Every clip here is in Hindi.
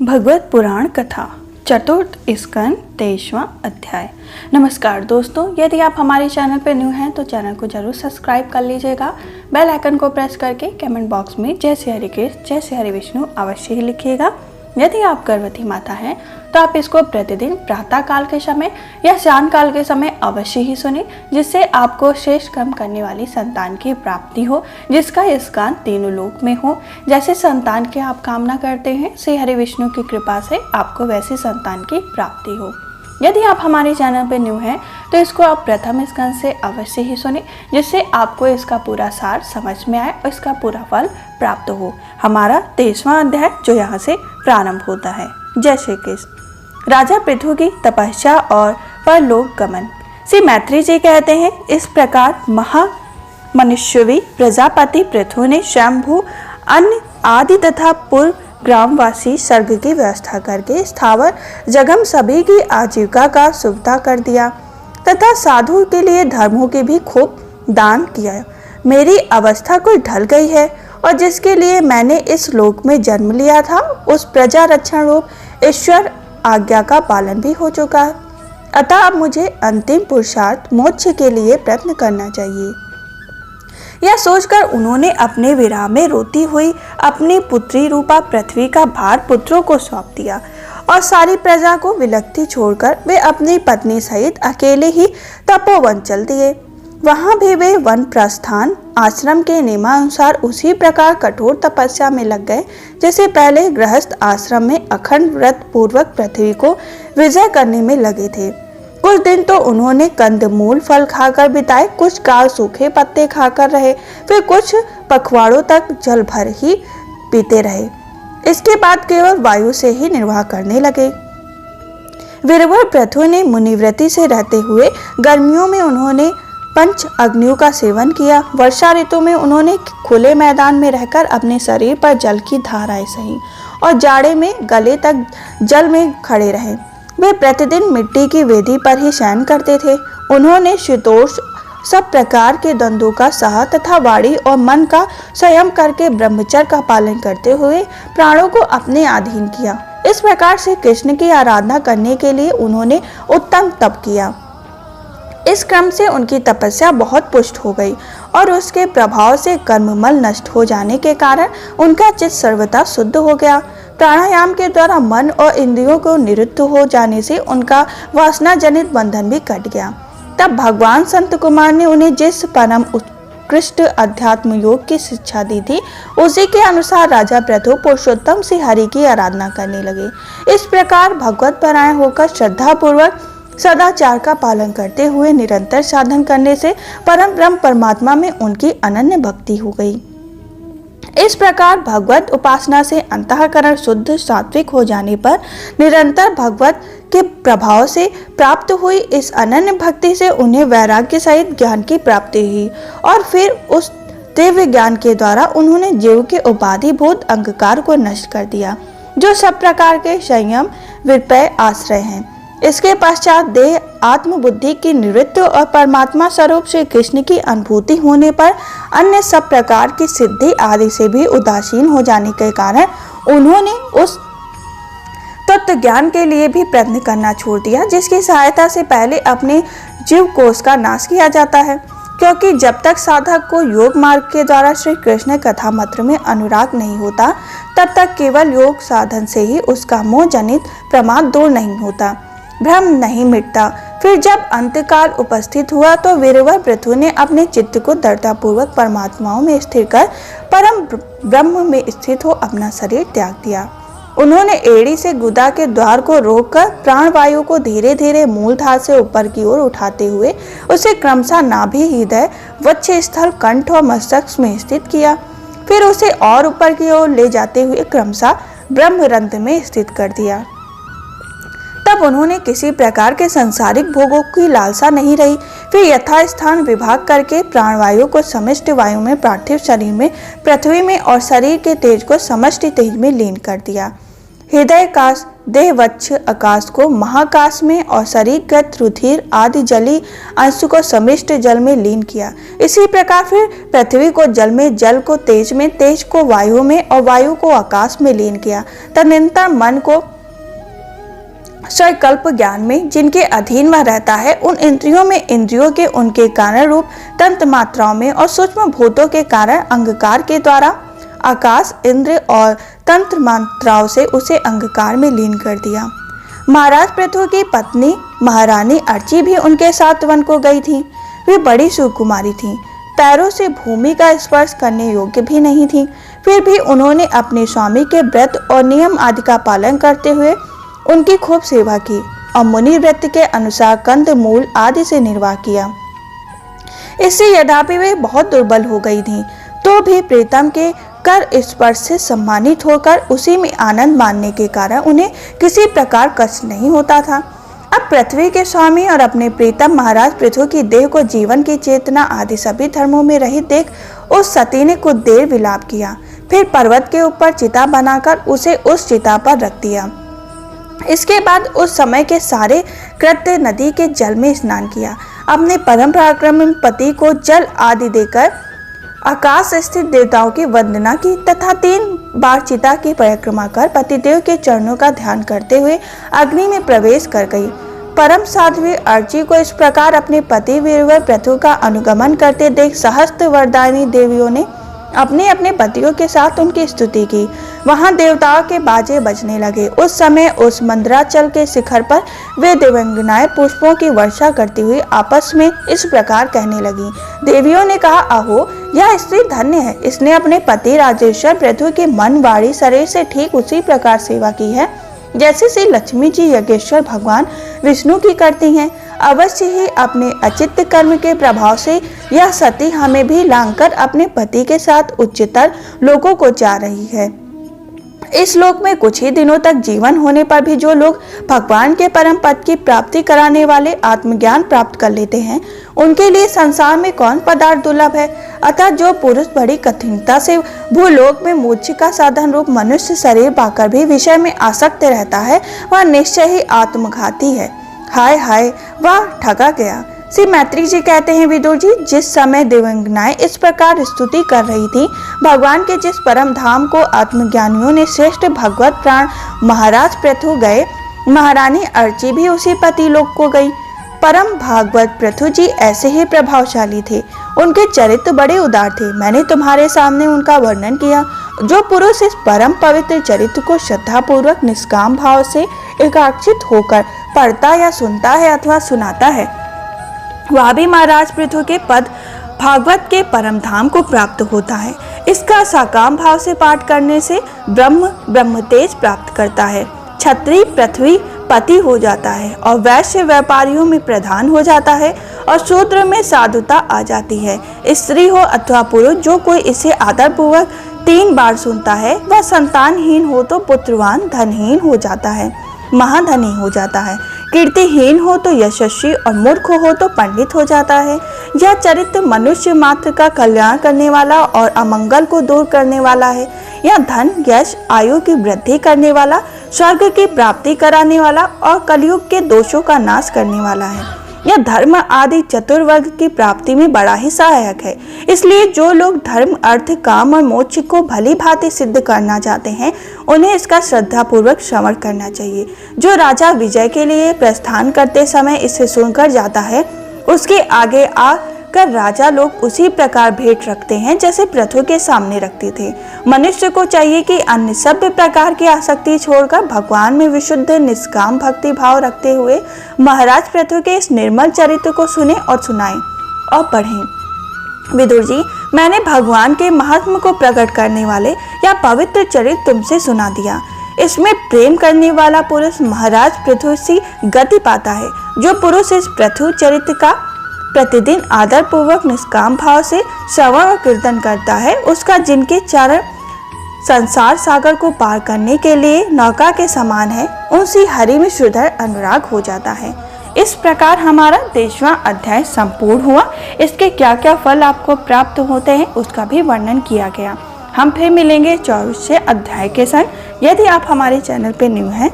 भगवत पुराण कथा चतुर्थ स्कंद 23वां अध्याय। नमस्कार दोस्तों, यदि आप हमारे चैनल पर न्यू हैं तो चैनल को जरूर सब्सक्राइब कर लीजिएगा। बेल आइकन को प्रेस करके कमेंट बॉक्स में जय श्री हरि कृष्ण जय श्री हरि विष्णु अवश्य ही लिखिएगा। यदि आप गर्भवती माता हैं तो आप इसको प्रतिदिन प्रातः काल के समय या शाम काल के समय अवश्य ही सुने, जिससे आपको श्रेष्ठ कर्म करने वाली संतान की प्राप्ति हो, जिसका स्कंद तीनों लोक में हो। जैसे संतान की आप कामना करते हैं, श्री हरि विष्णु की कृपा से आपको वैसी संतान की प्राप्ति हो। यदि आप हमारे चैनल पर न्यू हैं तो इसको आप प्रथम स्कंद से अवश्य ही सुने, जिससे आपको इसका पूरा सार समझ में आए और इसका पूरा फल प्राप्त हो। हमारा 23वां अध्याय जो यहाँ से प्रारंभ होता है। जय श्री कृष्ण। राजा पृथु की तपस्या और परलोक गमन। श्री मैत्री जी कहते हैं, इस प्रकार महामनुष्यवी प्रजापति पृथु ने शंभु अन्न आदि तथा पूर्व ग्रामवासी सर्ग की व्यवस्था करके स्थावर जगम सभी की आजीविका का सुविधा कर दिया तथा साधु के लिए धर्मों की भी खूब दान किया। मेरी अवस्था कुछ ढल गई है और जिसके लिए मैंने इस लोक में जन्म लिया था, उस प्रजा रक्षण रूप ईश्वर आज्ञा का पालन भी हो चुका है। अतः अब मुझे अंतिम पुरुषार्थ मोक्ष के लिए प्रयत्न करना चाहिए। यह सोचकर उन्होंने अपने विराह में रोती हुई अपनी पुत्री रूपा पृथ्वी का भार पुत्रों को सौंप दिया और सारी प्रजा को विलखती छोड़कर वे अपनी पत्नी सहित अकेले ही तपोवन चल दिए। वहां भी वे वन प्रस्थान आश्रम के नियमानुसार उसी प्रकार कठोर तपस्या में लग गए जैसे पहले गृहस्थ आश्रम में अखंड व्रत पूर्वक पृथ्वी को विजय करने में लगे थे। कुछ दिन तो उन्होंने कंदमूल फल खाकर बिताए, कुछ काल सूखे पत्ते खाकर रहे, फिर कुछ पखवाड़ों तक जल भर ही पीते रहे। इसके बाद केवल वायु से ही निर्वाह करने लगे। वीरवर पृथु ने मुनिव्रति से रहते हुए गर्मियों में उन्होंने पंच अग्नियों का सेवन किया। वर्षा ऋतु में उन्होंने खुले मैदान में रहकर अपने शरीर पर जल की धाराएं सही और जाड़े में गले तक जल में खड़े रहे। वे प्रतिदिन मिट्टी की वेदी पर ही शयन करते थे। उन्होंने शीतोष्ण सब प्रकार के द्वंद्वों का सहा तथा वाणी और मन का संयम करके ब्रह्मचर्य का पालन करते हुए प्राणों को अपने अधीन किया। इस प्रकार से कृष्ण की आराधना करने के लिए उन्होंने उत्तम तप किया। इस क्रम से उनकी तपस्या बहुत पुष्ट हो गई और उसके प्रभाव से कर्ममल नष्ट हो जाने के कारण उनका चित्त सर्वथा शुद्ध हो गया। प्राणायाम के द्वारा मन और इंद्रियों को निरुद्ध हो जाने से उनका वासना जनित बंधन भी कट गया। तब भगवान संत कुमार ने उन्हें जिस परम उत्कृष्ट अध्यात्म योग की शिक्षा दी थी, उसी के अनुसार राजा पृथु पुरुषोत्तम श्री हरि की आराधना करने लगे। इस प्रकार भगवत परायण होकर श्रद्धा पूर्वक सदाचार का पालन करते हुए निरंतर साधन करने से परम ब्रह्म परमात्मा में उनकी अनन्य भक्ति हो गई। इस प्रकार भगवत उपासना से अंतःकरण शुद्ध सात्विक हो जाने पर निरंतर भगवत के प्रभाव से प्राप्त हुई इस अनन्य भक्ति से उन्हें वैराग्य सहित ज्ञान की प्राप्ति हुई और फिर उस दिव्य ज्ञान के द्वारा उन्होंने जीव के उपाधिभूत अहंकार को नष्ट कर दिया, जो सब प्रकार के संयम विपर्य आश्रय हैं। इसके पश्चात देह आत्मबुद्धि की निवृत्ति और परमात्मा स्वरूप श्री कृष्ण की अनुभूति होने पर अन्य सब प्रकार की सिद्धि आदि से भी उदासीन हो जाने के कारण उन्होंने उस तत्व ज्ञान के लिए भी प्रयत्न करना छोड़ दिया, जिसकी सहायता से पहले अपने जीव कोष का नाश किया जाता है। क्योंकि जब तक साधक को योग मार्ग के द्वारा श्री कृष्ण कथा मात्र में अनुराग नहीं होता, तब तक केवल योग साधन से ही उसका मोह जनित प्रमाद दूर नहीं होता, भ्रम नहीं मिटता। फिर जब अंतकाल उपस्थित हुआ तो वीरवर पृथु ने अपने चित्त को दृढ़तापूर्वक परमात्माओं में स्थिर कर परम ब्रह्म में स्थित हो अपना शरीर त्याग दिया। उन्होंने एड़ी से गुदा के द्वार को रोककर प्राणवायु को धीरे धीरे मूलधार से ऊपर की ओर उठाते हुए उसे क्रमशः नाभि, हृदय, वक्ष स्थल, कंठ और मस्तक में स्थित किया। फिर उसे और ऊपर की ओर ले जाते हुए क्रमशः ब्रह्मरंध्र में स्थित कर दिया। तब उन्होंने किसी प्रकार के सांसारिक भोगों की लालसा नहीं रही। फिर यथास्थान विभाग करके प्राणवायु को समष्टि वायु में, पार्थिव शरीर में, पृथ्वी में और शरीर के तेज को समष्टि तेज में लीन कर दिया। हृदय का देहवच्छ आकाश को महाकाश में और शरीरगत रुधिर आदि जली अंश को समिष्ट जल में लीन किया। इसी प्रकार फिर पृथ्वी को जल में, जल को तेज में, तेज को वायु में और वायु को आकाश में लीन किया। तदनंतर मन को संकल्प ज्ञान में, जिनके अधीन वह रहता है, उन इंद्रियों में, इंद्रियों के उनके कारण रूप तंत्र मात्राओं में और सूक्ष्म भूतों के कारण अंगकार के द्वारा आकाश, इंद्र और तंत्र मात्राओं से उसे अंगकार में लीन कर दिया। महाराज पृथु की पत्नी महारानी अर्ची भी उनके साथ वन को गई थी। वे बड़ी सुकुमारी थी, पैरों से भूमि का स्पर्श करने योग्य भी नहीं थी। फिर भी उन्होंने अपने स्वामी के व्रत और नियम आदि का पालन करते हुए उनकी खूब सेवा की और मुनि व्रत के अनुसार कंद मूल आदि से निर्वाह किया। इससे यद्यपि वे बहुत दुर्बल हो गई थीं, तो भी प्रीतम के कर स्पर्श से सम्मानित होकर उसी में आनंद मानने के कारण उन्हें किसी प्रकार कष्ट नहीं होता था। अब पृथ्वी के स्वामी और अपने प्रीतम महाराज पृथु की देह को जीवन की चेतना आदि सभी धर्मों में रहित देख उस सती ने कुछ देर विलाप किया। फिर पर्वत के ऊपर चिता बनाकर उसे उस चिता पर रख दिया। इसके बाद उस समय के सारे कृत्य नदी के जल में स्नान किया। अपने परम पराक्रमी पति को जल आदि देकर आकाश स्थित देवताओं की वंदना की तथा 3 बार चिता की परिक्रमा कर पतिदेव के चरणों का ध्यान करते हुए अग्नि में प्रवेश कर गई। परम साध्वी अर्ची को इस प्रकार अपने पति वीरवर पृथु का अनुगमन करते देख सहस्त्र वरदायिनी देवियों ने अपने अपने पतियों के साथ उनकी स्तुति की। वहां देवताओं के बाजे बजने लगे। उस समय उस मंदराचल के शिखर पर वे देवांगनाएं पुष्पों की वर्षा करती हुई आपस में इस प्रकार कहने लगी। देवियों ने कहा, अहो यह स्त्री धन्य है, इसने अपने पति राजेश्वर पृथु के मन, वाणी, शरीर से ठीक उसी प्रकार सेवा की है जैसे श्री लक्ष्मी जी यज्ञेश्वर भगवान विष्णु की करती हैं। अवश्य ही अपने अचित कर्म के प्रभाव से यह सती हमें भी लांघकर अपने पति के साथ उच्चतर लोकों को जा रही है। इस लोक में कुछ ही दिनों तक जीवन होने पर भी जो लोग भगवान के परम पद की प्राप्ति कराने वाले आत्मज्ञान प्राप्त कर लेते हैं, उनके लिए संसार में कौन पदार्थ दुर्लभ है। अतः जो पुरुष बड़ी कठिनता से भूलोक में मोक्ष का साधन रूप मनुष्य शरीर पाकर भी विषय में आसक्त रहता है, वह निश्चय ही आत्मघाती है। हाय हाय, वह ठगा गया। श्री मैत्री जी कहते हैं, विदुर जी, जिस समय देवांगनाएं इस प्रकार स्तुति कर रही थी, भगवान के जिस परम धाम को आत्मज्ञानियों ने श्रेष्ठ भगवत प्राण महाराज पृथु गए, महारानी अर्ची भी उसी पति लोक को गई। परम भागवत पृथु जी ऐसे ही प्रभावशाली थे। उनके चरित्र बड़े उदार थे। मैंने तुम्हारे सामने उनका वर्णन किया। जो पुरुष इस परम पवित्र चरित्र को श्रद्धा पूर्वक निष्काम भाव से एकाग्रचित होकर पढ़ता या सुनता है अथवा सुनाता है, वह भी महाराज पृथु के पद भागवत के परम धाम को प्राप्त होता है। इसका साकाम भाव से पाठ करने से ब्रह्म तेज प्राप्त करता है। क्षत्रिय पृथ्वी पति हो जाता है और वैश्य व्यापारियों में प्रधान हो जाता है और शूद्र में साधुता आ जाती है। स्त्री हो अथवा पुरुष, जो कोई इसे आदर पूर्वक 3 बार सुनता है, वह संतानहीन हो तो पुत्रवान, धनहीन हो जाता है, महाधनी हो जाता है, कीर्तिहीन हो तो यशस्वी और मूर्ख हो तो पंडित हो जाता है। यह चरित्र मनुष्य मात्र का कल्याण करने वाला और अमंगल को दूर करने वाला है। यह धन, यश, आयु की वृद्धि करने वाला, स्वर्ग की प्राप्ति कराने वाला और कलयुग के दोषों का नाश करने वाला है। यह धर्म आदि चतुर्वर्ग की प्राप्ति में बड़ा ही सहायक है। इसलिए जो लोग धर्म, अर्थ, काम और मोक्ष को भली भांति सिद्ध करना चाहते हैं, उन्हें इसका श्रद्धा पूर्वक श्रवण करना चाहिए। जो राजा विजय के लिए प्रस्थान करते समय इसे सुनकर जाता है, उसके आगे आकर राजा लोग उसी प्रकार भेंट रखते हैं जैसे पृथु के सामने रखते थे। मनुष्य को चाहिए कि अन्य सभ्य प्रकार की आसक्ति छोड़कर भगवान में विशुद्ध निष्काम भक्ति भाव रखते हुए महाराज पृथु के इस निर्मल चरित्र को सुने और सुनाएं और पढ़ें। विदुर जी, मैंने भगवान के महात्म को प्रकट करने वाले यह पवित्र चरित्र तुमसे सुना दिया। इसमें प्रेम करने वाला पुरुष महाराज पृथु सी गति पाता है। जो पुरुष इस पृथु चरित्र का प्रतिदिन आदर पूर्वक निष्काम भाव से श्रवण और कीर्तन करता है, उसका जिनके चरण संसार सागर को पार करने के लिए नौका के समान है, उनसे हरि में शुद्ध अनुराग हो जाता है। इस प्रकार हमारा 23वां अध्याय संपूर्ण हुआ। इसके क्या क्या फल आपको प्राप्त होते हैं उसका भी वर्णन किया गया। हम फिर मिलेंगे 24वें अध्याय के संग। यदि आप हमारे चैनल पर न्यू हैं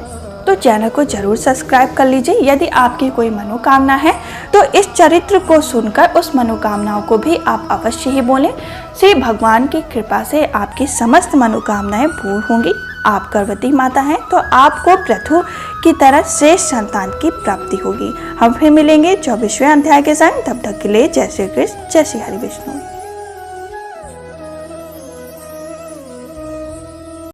तो चैनल को जरूर सब्सक्राइब कर लीजिए। यदि आपकी कोई मनोकामना है तो इस चरित्र को सुनकर उस मनोकामनाओं को भी आप अवश्य ही बोलें। श्री भगवान की कृपा से आपकी समस्त मनोकामनाएं पूर्ण होंगी। आप गर्भवती माता हैं तो आपको पृथु की तरह श्रेष्ठ संतान की प्राप्ति होगी। हम फिर मिलेंगे 24वें अध्याय के संग। तब तक के लिए जय श्री कृष्ण, जय श्री हरि विष्णु।